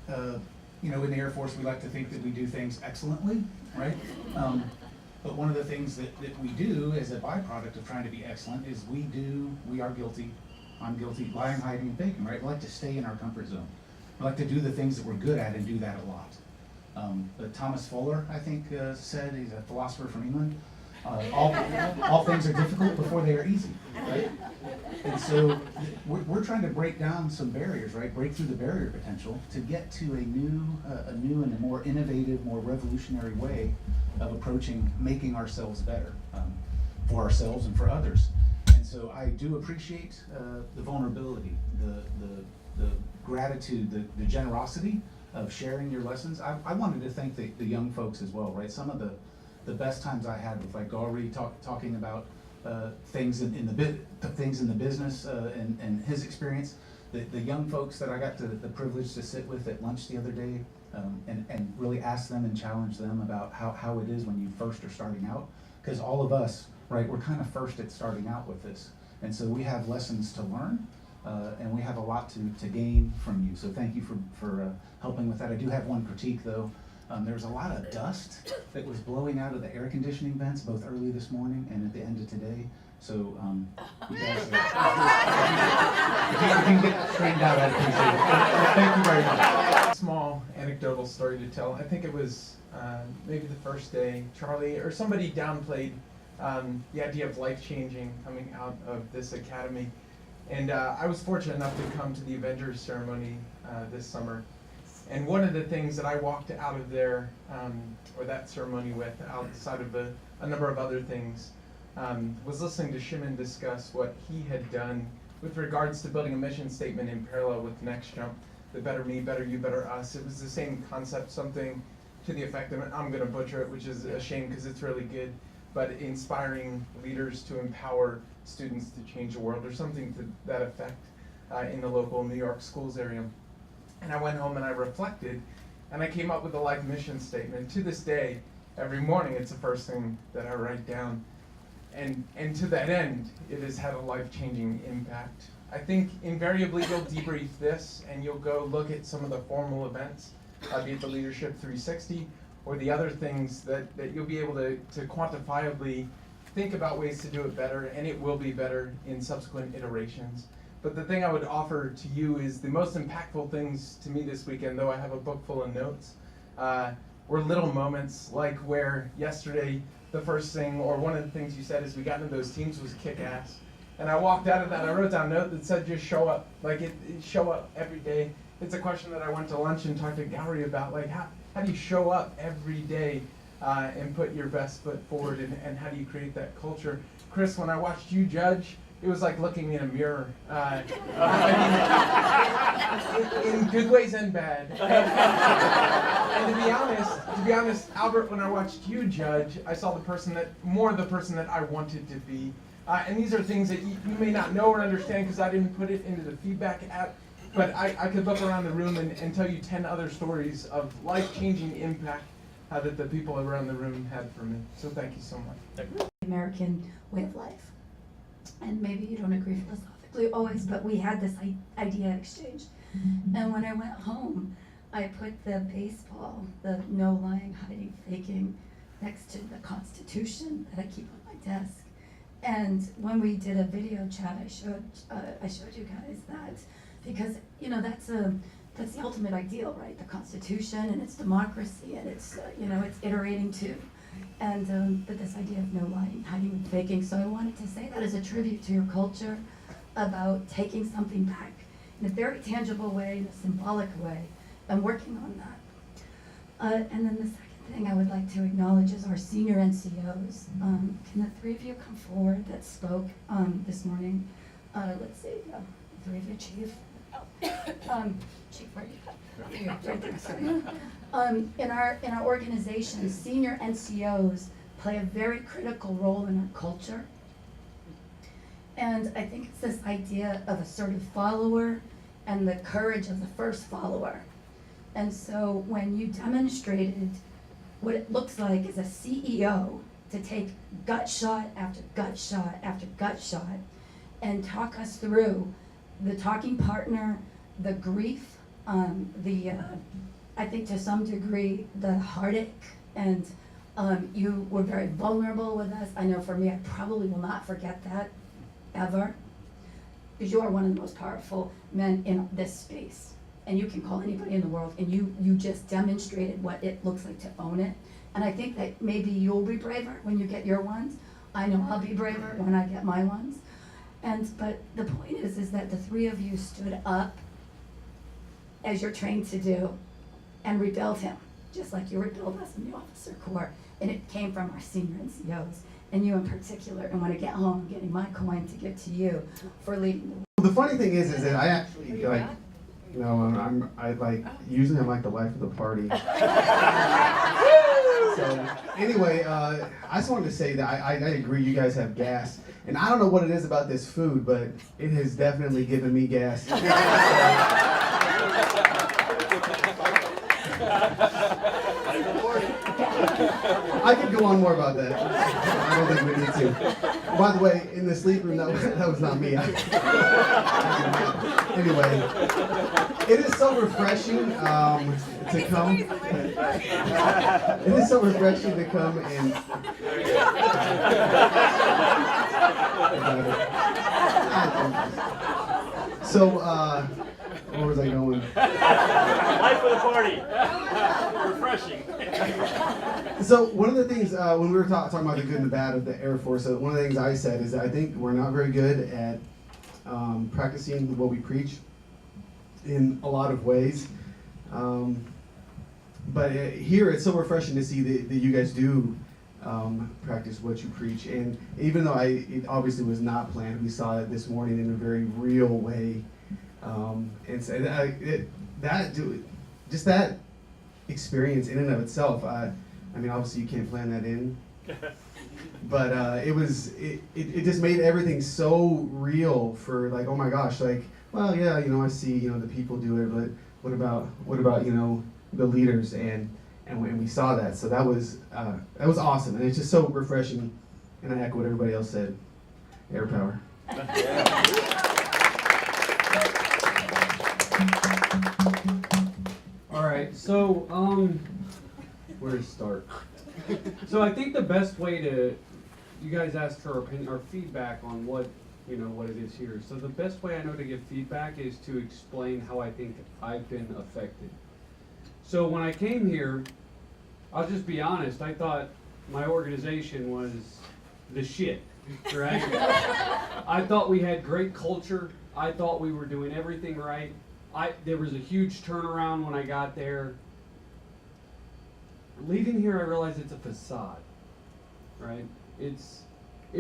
in the Air Force, we like to think that we do things excellently, right? But one of the things that we do as a byproduct of trying to be excellent is we are guilty, I'm guilty, lying, hiding, and faking, right? We like to stay in our comfort zone. We like to do the things that we're good at and do that a lot. But Thomas Fuller, I think, said, he's a philosopher from England, all things are difficult before they are easy, right? And so we're trying to break down some barriers, right? Break through the barrier potential to get to a new and a more innovative, more revolutionary way of approaching making ourselves better for ourselves and for others. And so I do appreciate the vulnerability, the gratitude, the generosity of sharing your lessons. I wanted to thank the young folks as well, right? Some of the best times I had with like Gauri talking about things in the business and his experience. The young folks that I got the privilege to sit with at lunch the other day and really ask them and challenge them about how it is when you first are starting out. Because all of us, right, we're kind of first at starting out with this. And so we have lessons to learn and we have a lot to gain from you. So thank you for helping with that. I do have one critique though. There was a lot of dust that was blowing out of the air conditioning vents both early this morning and at the end of today. So you guys, if you can get straightened out, I'd appreciate it. Thank you very much. Small anecdotal story to tell. I think it was maybe the first day, Charlie or somebody downplayed the idea of life-changing coming out of this academy. And I was fortunate enough to come to the Avengers ceremony this summer. And one of the things that I walked out of there, or that ceremony with, outside of a number of other things, was listening to Shimon discuss what he had done with regards to building a mission statement in parallel with Next Jump, the better me, better you, better us. It was the same concept, something to the effect of, I'm going to butcher it, which is a shame because it's really good, but inspiring leaders to empower students to change the world, or something to that effect in the local New York schools area. And I went home and I reflected, and I came up with a life mission statement. To this day, every morning it's the first thing that I write down. And to that end, it has had a life-changing impact. I think invariably you'll debrief this and you'll go look at some of the formal events, be it the Leadership 360 or the other things that you'll be able to quantifiably think about ways to do it better, and it will be better in subsequent iterations. But the thing I would offer to you is the most impactful things to me this weekend, though I have a book full of notes, were little moments like where yesterday the first thing, or one of the things you said is we got into those teams was kick ass. And I walked out of that, I wrote down a note that said just show up. Like it show up every day. It's a question that I went to lunch and talked to Gauri about, like how do you show up every day and put your best foot forward, and how do you create that culture? Chris, when I watched you judge, it was like looking in a mirror. I mean, in good ways and bad. And to be honest, Albert, when I watched you judge, I saw the person that I wanted to be. And these are things that you may not know or understand because I didn't put it into the feedback app. But I could look around the room and tell you 10 other stories of life-changing impact that the people around the room had for me. So thank you so much. American way of life. And maybe you don't agree philosophically always, but we had this idea exchange. And when I went home, I put the baseball, the no lying, hiding, faking, next to the Constitution that I keep on my desk. And when we did a video chat, I showed you guys that, because that's the ultimate ideal, right? The Constitution and its democracy, and it's it's iterating too. And but this idea of no lying, hiding, and faking. So I wanted to say that as a tribute to your culture, about taking something back in a very tangible way, in a symbolic way, and working on that. And then the second thing I would like to acknowledge is our senior NCOs. Can the three of you come forward that spoke this morning? Let's see, the three of you, Chief. Chief, where are you? Right there, sorry. In our organization, senior NCOs play a very critical role in our culture. And I think it's this idea of assertive follower and the courage of the first follower. And so when you demonstrated what it looks like as a CEO to take gut shot after gut shot after gut shot and talk us through the talking partner, the grief, I think to some degree, the heartache, and you were very vulnerable with us. I know for me, I probably will not forget that, ever, because you are one of the most powerful men in this space. And you can call anybody in the world, and you just demonstrated what it looks like to own it. And I think that maybe you'll be braver when you get your ones. I know I'll be braver when I get my ones. But the point is that the three of you stood up, as you're trained to do, and rebuilt him, just like you rebuilt us in the officer corps. And it came from our senior NCOs, and you in particular. And when I get home, I'm getting my coin to give to you for leading The funny thing is that I actually like, you know, usually I'm like the life of the party. So anyway, I just wanted to say that I agree you guys have gas, and I don't know what it is about this food, but it has definitely given me gas. I could go on more about that. I don't think we need to. By the way, in the sleep room, that was not me. Anyway, it is so refreshing to come. It is so refreshing to come and. So, where was I going? Life of the party. Refreshing. So one of the things when we were talking about the good and the bad of the Air Force, one of the things I said is that I think we're not very good at practicing what we preach in a lot of ways. But here it's so refreshing to see that you guys do practice what you preach. And even though it obviously was not planned, we saw it this morning in a very real way. And so just that experience in and of itself, I mean, obviously you can't plan that in, but it just made everything so real for like, oh my gosh, like, well, yeah, you know, I see, you know, the people do it, but what about you know, the leaders, and we saw that, so that was awesome, and it's just so refreshing, and I echo what everybody else said, air power. All right, so Where to start? so I think the best way to, you guys asked for our opinion or feedback on what, you know, what it is here. So the best way I know to give feedback is to explain how I think I've been affected. So when I came here, I'll just be honest, I thought my organization was the shit, right? I thought we had great culture. I thought we were doing everything right. There was a huge turnaround when I got there. Leaving here, I realized it's a facade, right? It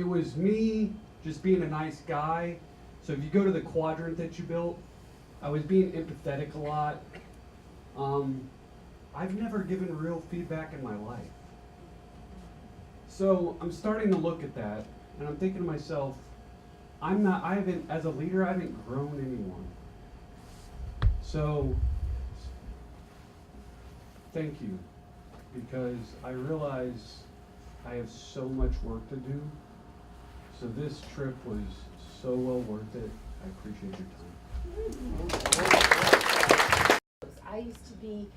was me just being a nice guy. So if you go to the quadrant that you built, I was being empathetic a lot. I've never given real feedback in my life. So I'm starting to look at that, and I'm thinking to myself, as a leader, I haven't grown anyone. So, thank you, because I realize I have so much work to do. So this trip was so well worth it. I appreciate your time. I used to be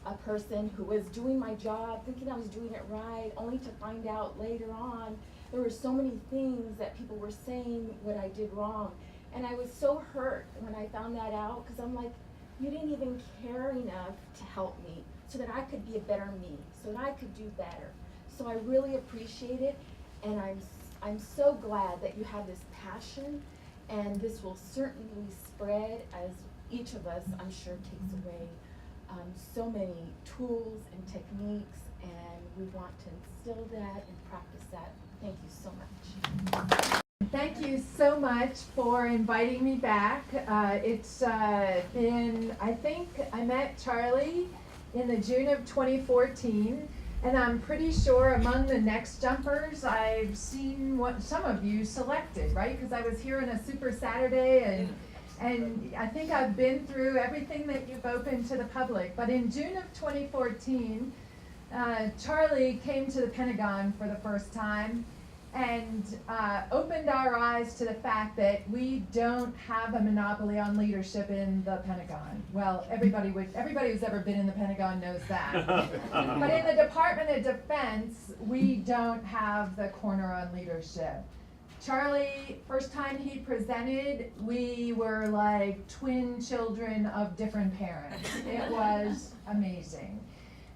a person who was doing my job, thinking I was doing it right, only to find out later on there were so many things that people were saying what I did wrong. And I was so hurt when I found that out, because I'm like, you didn't even care enough to help me so that I could be a better me, so that I could do better. So I really appreciate it, and I'm so glad that you have this passion, and this will certainly spread as each of us, I'm sure, takes away so many tools and techniques, and we want to instill that and practice that. Thank you so much. Thank you so much for inviting me back. It's been, I think I met Charlie in the June of 2014, and I'm pretty sure among the next jumpers I've seen what some of you selected, right? Because I was here on a Super Saturday, and I think I've been through everything that you've opened to the public. But in June of 2014, Charlie came to the Pentagon for the first time, and opened our eyes to the fact that we don't have a monopoly on leadership in the Pentagon. Well, everybody who's ever been in the Pentagon knows that. But in the Department of Defense, we don't have the corner on leadership. Charlie, first time he presented, we were like twin children of different parents. It was amazing.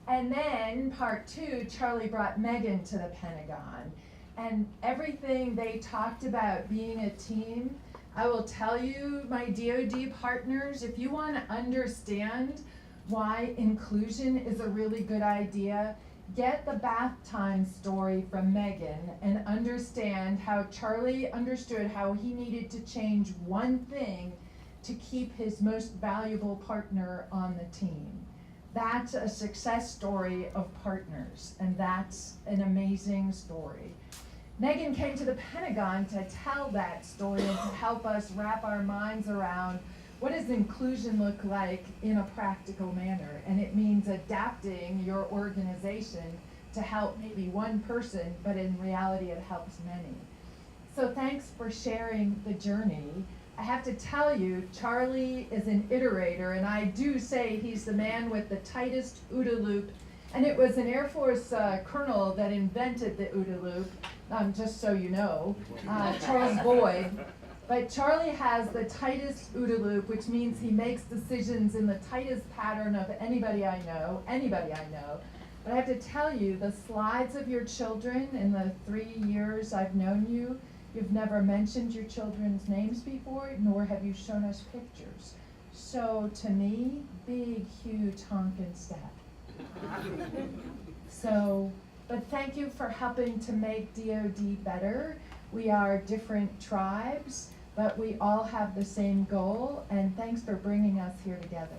And then part 2, Charlie brought Megan to the Pentagon. And everything they talked about being a team, I will tell you, my DoD partners, if you want to understand why inclusion is a really good idea, get the bath time story from Megan and understand how Charlie understood how he needed to change one thing to keep his most valuable partner on the team. That's a success story of partners, and that's an amazing story. Megan came to the Pentagon to tell that story and to help us wrap our minds around what does inclusion look like in a practical manner. And it means adapting your organization to help maybe one person, but in reality it helps many. So thanks for sharing the journey. I have to tell you, Charlie is an iterator, and I do say he's the man with the tightest OODA loop. And it was an Air Force colonel that invented the OODA loop, just so you know, Charles Boyd. But Charlie has the tightest OODA loop, which means he makes decisions in the tightest pattern of anybody I know. But I have to tell you, the slides of your children in the 3 years I've known you, you've never mentioned your children's names before, nor have you shown us pictures. So to me, big, huge honkin' step. So, but thank you for helping to make DoD better. We are different tribes, but we all have the same goal, and thanks for bringing us here together.